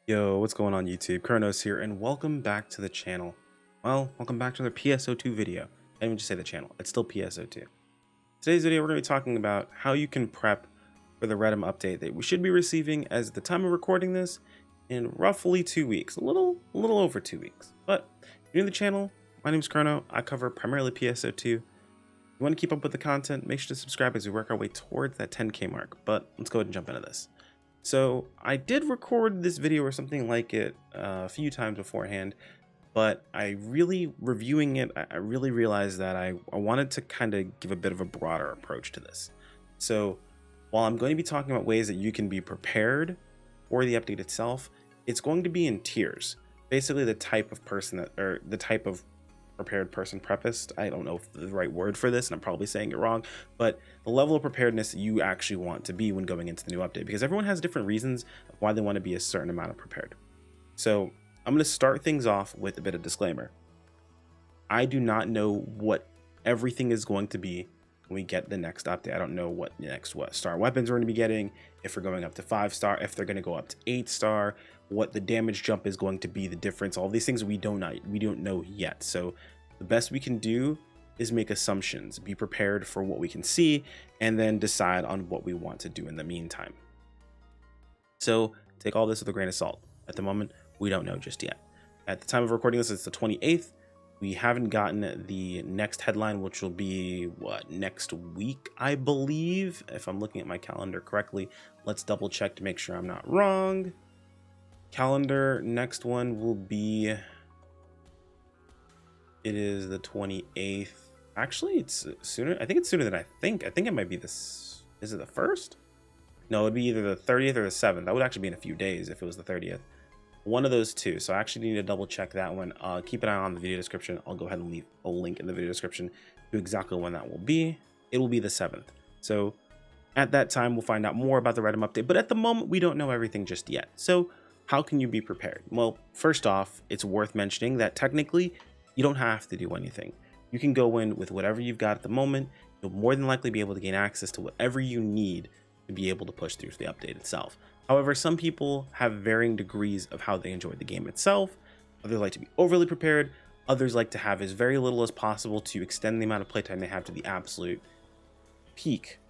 Yo, what's going on YouTube? Kronos here, and welcome back to the channel. Well, welcome back to another PSO2 video. I didn't even just say the channel, it's still PSO2. Today's video, we're going to be talking about how you can prep for the Retem update that we should be receiving as the time of recording this in roughly 2 weeks, a little over 2 weeks. But if you're new to the channel, my name's Chrono. I cover primarily PSO2. If you want to keep up with the content, make sure to subscribe as we work our way towards that 10K mark. But let's go ahead and jump into this. So I did record this video or something like it a few times beforehand, but reviewing it, I really realized that I wanted to kind of give a bit of a broader approach to this. So while I'm going to be talking about ways that you can be prepared for the update itself, it's going to be in tiers. Basically the type of person that, or the type of prepared person, prepist, I don't know if the right word for this and I'm probably saying it wrong, but the level of preparedness you actually want to be when going into the new update, because everyone has different reasons of why they want to be a certain amount of prepared. So I'm going to start things off with a bit of disclaimer. I do not know what everything is going to be when we get the next update. I don't know what the next star weapons we're going to be getting, if we're going up to 5-star, if they're going to go up to 8-star, what the damage jump is going to be, the difference, all these things we don't know yet. So the best we can do is make assumptions, be prepared for what we can see, and then decide on what we want to do in the meantime. So take all this with a grain of salt. At the moment, we don't know just yet. At the time of recording this, it's the 28th. We haven't gotten the next headline, which will be what, next week, I believe, if I'm looking at my calendar correctly. Let's double check to make sure I'm not wrong. Calendar, next one will be, it is the 28th. Actually, it's sooner. I think it's sooner than I think. I think it might be this. Is it the 1st? No, it'd be either the 30th or the 7th. That would actually be in a few days if it was the 30th. One of those two. So I actually need to double check that one. Keep an eye on the video description. I'll go ahead and leave a link in the video description to exactly when that will be. It will be the 7th. So at that time, we'll find out more about the Retem update. But at the moment, we don't know everything just yet. So how can you be prepared? Well, first off, it's worth mentioning that technically you don't have to do anything. You can go in with whatever you've got at the moment. You'll more than likely be able to gain access to whatever you need to be able to push through the update itself. However, some people have varying degrees of how they enjoy the game itself. Others like to be overly prepared. Others like to have as very little as possible to extend the amount of playtime they have to the absolute peak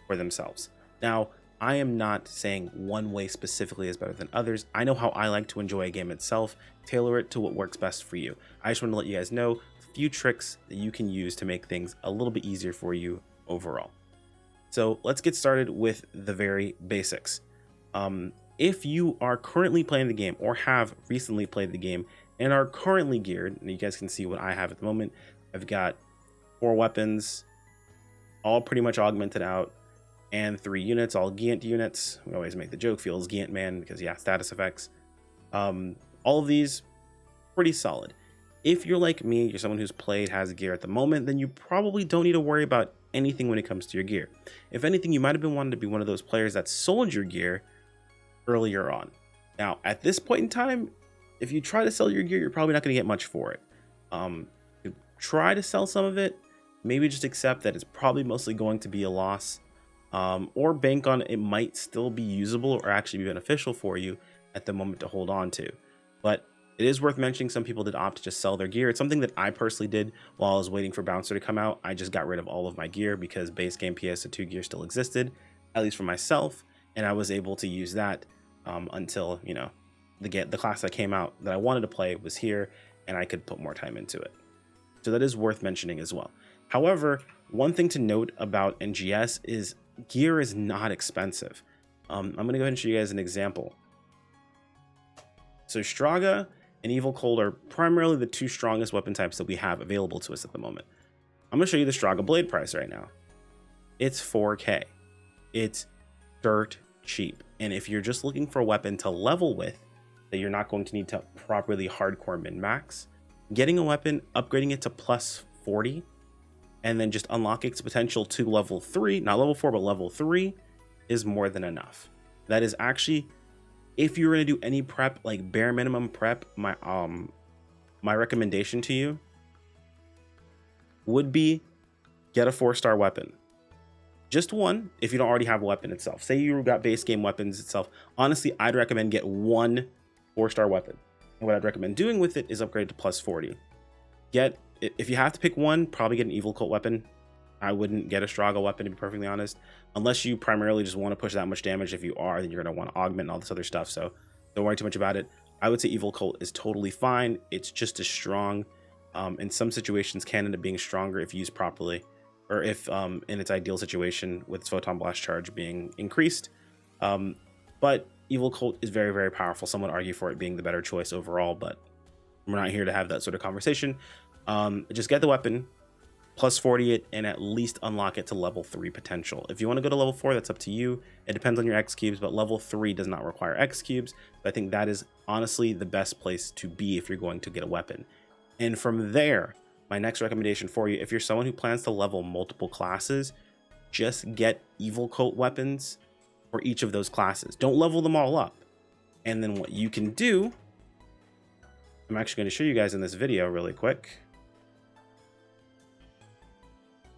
for themselves. Now, I am not saying one way specifically is better than others. I know how I like to enjoy a game itself. Tailor it to what works best for you. I just want to let you guys know a few tricks that you can use to make things a little bit easier for you overall. So let's get started with the very basics. If you are currently playing the game or have recently played the game and are currently geared, and you guys can see what I have at the moment, I've got 4 weapons, all pretty much augmented out, and 3 units, all Giant units. We always make the joke, feels Giant man, because yeah, status effects. All of these, pretty solid. If you're like me, you're someone who's played, has gear at the moment, then you probably don't need to worry about anything when it comes to your gear. If anything, you might have been wanting to be one of those players that sold your gear earlier on. Now, at this point in time, if you try to sell your gear, you're probably not going to get much for it. You try to sell some of it, maybe just accept that it's probably mostly going to be a loss, or bank on it might still be usable or actually be beneficial for you at the moment to hold on to. But it is worth mentioning some people did opt to just sell their gear. It's something that I personally did while I was waiting for Bouncer to come out. I just got rid of all of my gear because base game PSO2 gear still existed, at least for myself, and I was able to use that until, you know, the class that came out that I wanted to play was here and I could put more time into it. So that is worth mentioning as well. However, one thing to note about NGS is gear is not expensive. I'm going to go ahead and show you guys an example. So Straga and Evil Cold are primarily the 2 strongest weapon types that we have available to us at the moment. I'm going to show you the Straga blade price right now. It's 4K. It's dirt cheap. And if you're just looking for a weapon to level with, that you're not going to need to properly hardcore min-max, getting a weapon, upgrading it to plus 40, and then just unlocking its potential to level 3, not level 4, but level 3, is more than enough. That is actually, if you're going to do any prep, like bare minimum prep, my recommendation to you would be get a 4-star weapon. Just one if you don't already have a weapon itself. Say you got base game weapons itself. Honestly, I'd recommend get one 4-star weapon. And what I'd recommend doing with it is upgrade to plus 40. If you have to pick one, probably get an Evil Cult weapon. I wouldn't get a Strago weapon, to be perfectly honest, unless you primarily just want to push that much damage. If you are, then you're going to want to augment and all this other stuff, so don't worry too much about it. I would say Evil Cult is totally fine. It's just as strong. In some situations can end up being stronger if used properly, or if in its ideal situation with its Photon Blast charge being increased. But Evil Cult is very, very powerful. Some would argue for it being the better choice overall, but we're not here to have that sort of conversation. Just get the weapon, plus 40 it, and at least unlock it to level 3 potential. If you want to go to level 4, that's up to you. It depends on your X cubes, but level 3 does not require X cubes. But I think that is honestly the best place to be if you're going to get a weapon. And from there, my next recommendation for you, if you're someone who plans to level multiple classes, just get Evil Cult weapons for each of those classes. Don't level them all up. And then what you can do, I'm actually going to show you guys in this video really quick.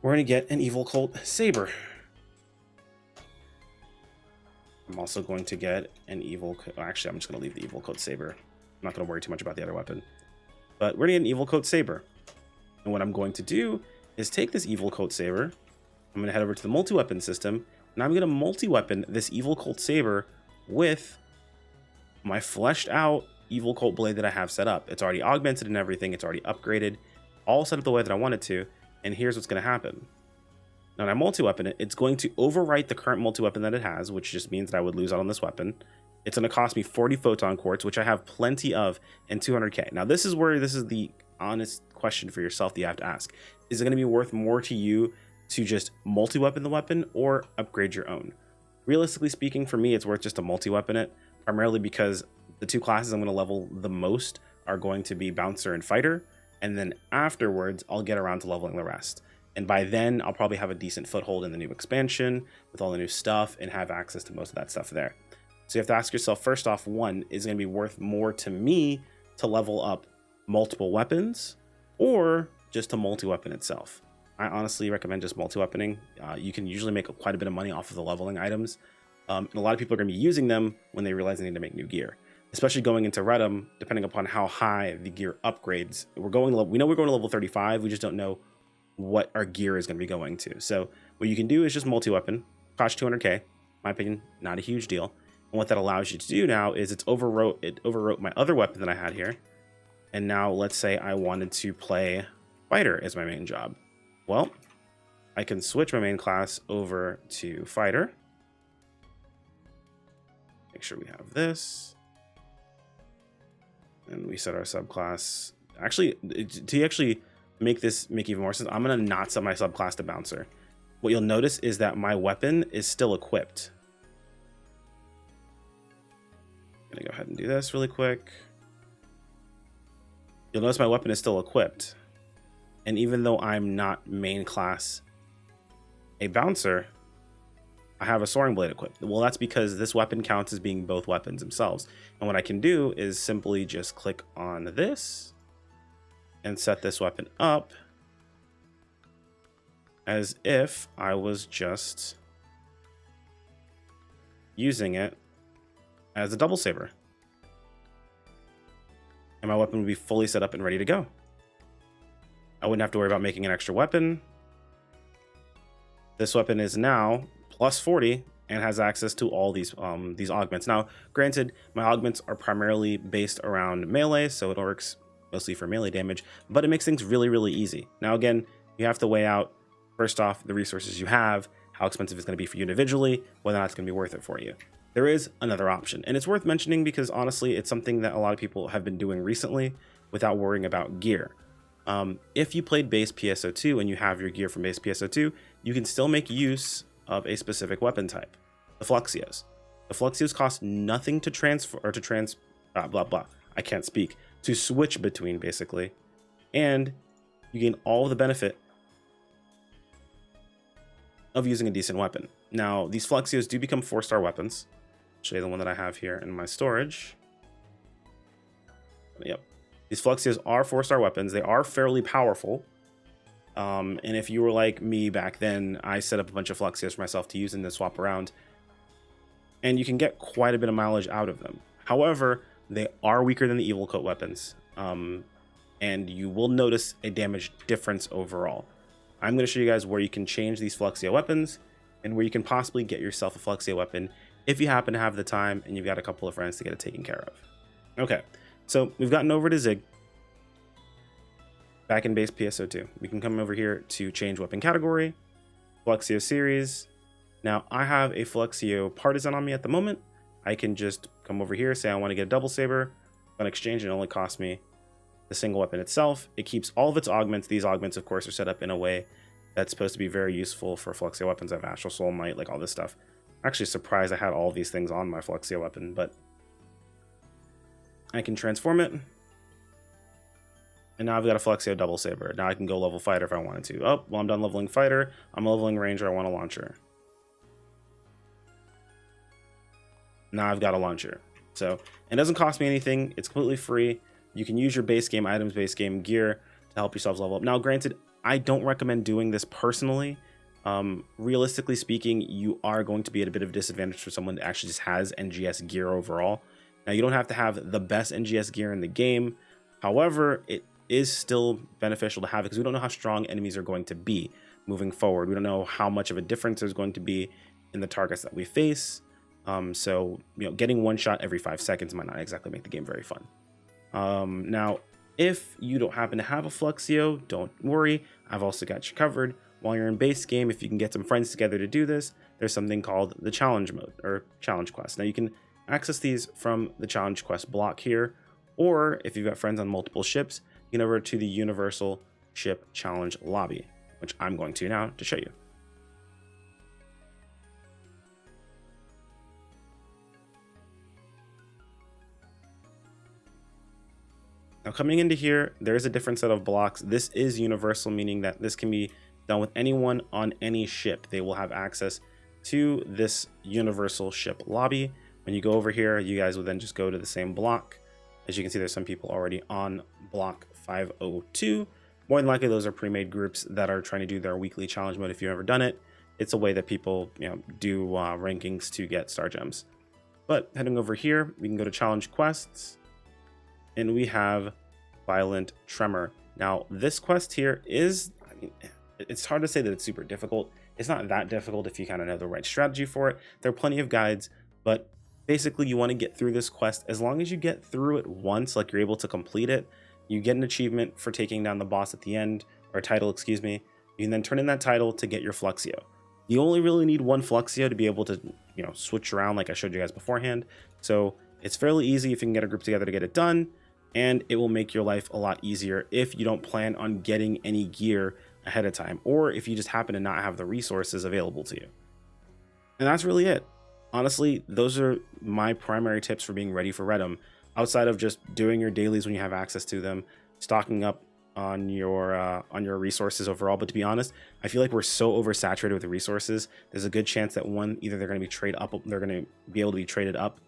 We're going to get an Evil Cult Saber. I'm also going to get an actually, I'm just going to leave the Evil Cult Saber. I'm not going to worry too much about the other weapon. But we're going to get an Evil Cult Saber. And what I'm going to do is take this Evil Cult Saber. I'm going to head over to the multi-weapon system. And I'm going to multi-weapon this Evil Cult Saber with my fleshed out Evil Cult Blade that I have set up. It's already augmented and everything. It's already upgraded. All set up the way that I want it to. And here's what's going to happen. Now, when I multi-weapon it, it's going to overwrite the current multi-weapon that it has, which just means that I would lose out on this weapon. It's going to cost me 40 Photon Quartz, which I have plenty of, and 200k. Now, this is the honest question for yourself that you have to ask. Is it going to be worth more to you to just multi-weapon the weapon or upgrade your own? Realistically speaking, for me, it's worth just to multi-weapon it, primarily because the two classes I'm going to level the most are going to be Bouncer and Fighter. And then afterwards, I'll get around to leveling the rest. And by then, I'll probably have a decent foothold in the new expansion with all the new stuff and have access to most of that stuff there. So you have to ask yourself, first off, one, is it going to be worth more to me to level up multiple weapons or just to multi-weapon itself? I honestly recommend just multi-weaponing. You can usually make quite a bit of money off of the leveling items. And a lot of people are going to be using them when they realize they need to make new gear. Especially going into Retem, depending upon how high the gear upgrades. We know we're going to level 35, we just don't know what our gear is going to be going to. So what you can do is just multi-weapon, cost 200k, my opinion, not a huge deal. And what that allows you to do now is it overwrote my other weapon that I had here. And now let's say I wanted to play Fighter as my main job. Well, I can switch my main class over to Fighter. Make sure we have this. And we set our subclass. Actually, to make even more sense, I'm going to not set my subclass to Bouncer. What you'll notice is that my weapon is still equipped. I'm going to go ahead and do this really quick. You'll notice my weapon is still equipped. And even though I'm not main class a Bouncer, I have a Soaring Blade equipped. Well, that's because this weapon counts as being both weapons themselves. And what I can do is simply just click on this and set this weapon up as if I was just using it as a double saber. And my weapon would be fully set up and ready to go. I wouldn't have to worry about making an extra weapon. This weapon is now plus 40 and has access to all these augments. Now, granted, my augments are primarily based around melee, so it works mostly for melee damage, but it makes things really, really easy. Now, again, you have to weigh out, first off, the resources you have, how expensive it's going to be for you individually, whether or not it's going to be worth it for you. There is another option, and it's worth mentioning because honestly, it's something that a lot of people have been doing recently without worrying about gear. If you played base PSO2 and you have your gear from base PSO2, you can still make use of a specific weapon type, the Flexios. The Flexios cost nothing to transfer or I can't speak, to switch between basically, and you gain all of the benefit of using a decent weapon. Now, these Flexios do become 4-star weapons. I'll show you the one that I have here in my storage. Yep. These Flexios are 4-star weapons. They are fairly powerful. And if you were like me back then, I set up a bunch of Fluxios for myself to use and then swap around. And you can get quite a bit of mileage out of them. However, they are weaker than the Evil Coat weapons. And you will notice a damage difference overall. I'm going to show you guys where you can change these Flexio weapons and where you can possibly get yourself a Flexio weapon if you happen to have the time and you've got a couple of friends to get it taken care of. Okay, so we've gotten over to Zig. Back in base PSO2, we can come over here to change weapon category, Flexio series. Now I have a Flexio Partisan on me at the moment. I can just come over here, say I want to get a double saber. On exchange, it only costs me the single weapon itself. It keeps all of its augments. These augments, of course, are set up in a way that's supposed to be very useful for Flexio weapons. I have Astral Soul Might, like all this stuff. I'm actually surprised I had all of these things on my Flexio weapon, but I can transform it. And now I've got a Flexio double saber. Now I can go level fighter if I wanted to. Oh, well, I'm done leveling fighter. I'm leveling ranger. I want a launcher. Now I've got a launcher. So it doesn't cost me anything. It's completely free. You can use your base game items, base game gear to help yourselves level up. Now, granted, I don't recommend doing this personally. Realistically speaking, you are going to be at a bit of a disadvantage for someone that actually just has NGS gear overall. Now, you don't have to have the best NGS gear in the game. However, it is still beneficial to have because we don't know how strong enemies are going to be moving forward. We don't know how much of a difference there's going to be in the targets that we face. So, getting one shot every 5 seconds might not exactly make the game very fun. Now, if you don't happen to have a Flexio, don't worry. I've also got you covered. While you're in base game, if you can get some friends together to do this, there's something called the challenge mode or challenge quest. Now, you can access these from the challenge quest block here, or if you've got friends on multiple ships, you can over to the Universal Ship Challenge lobby, which I'm going to now to show you. Now coming into here, there's a different set of blocks. This is universal, meaning that this can be done with anyone on any ship. They will have access to this universal ship lobby. When you go over here, you guys will then just go to the same block. As you can see, there's some people already on block 502. More than likely, those are pre-made groups that are trying to do their weekly challenge mode. If you've ever done it, it's a way that people do rankings to get star gems. But heading over here, we can go to challenge quests. And we have Violent Tremor. Now, this quest here is, it's hard to say that it's super difficult. It's not that difficult if you kind of know the right strategy for it. There are plenty of guides, but basically you want to get through this quest. As long as you get through it once, like you're able to complete it, you get an achievement for taking down the boss at the end, or a title, excuse me. You can then turn in that title to get your Flexio. You only really need one Flexio to be able to, switch around like I showed you guys beforehand. So it's fairly easy if you can get a group together to get it done. And it will make your life a lot easier if you don't plan on getting any gear ahead of time, or if you just happen to not have the resources available to you. And that's really it. Honestly, those are my primary tips for being ready for Retem, outside of just doing your dailies when you have access to them, stocking up on your resources overall. But to be honest, I feel like we're so oversaturated with the resources. There's a good chance that either they're going to be they're going to be able to be traded up,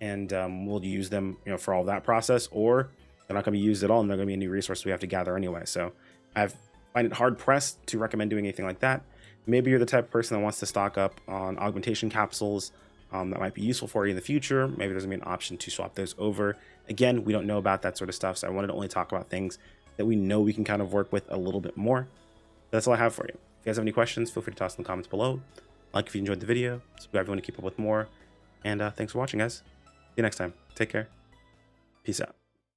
and we'll use them for all that process, or they're not going to be used at all and they're going to be a new resource we have to gather anyway. So I find it hard pressed to recommend doing anything like that. Maybe you're the type of person that wants to stock up on augmentation capsules that might be useful for you in the future. Maybe there's going to be an option to swap those over. Again, we don't know about that sort of stuff, so I wanted to only talk about things that we know we can kind of work with a little bit more. That's all I have for you. If you guys have any questions, feel free to toss in the comments below. Like if you enjoyed the video, subscribe if you want to keep up with more, and thanks for watching, guys. See you next time. Take care. Peace out.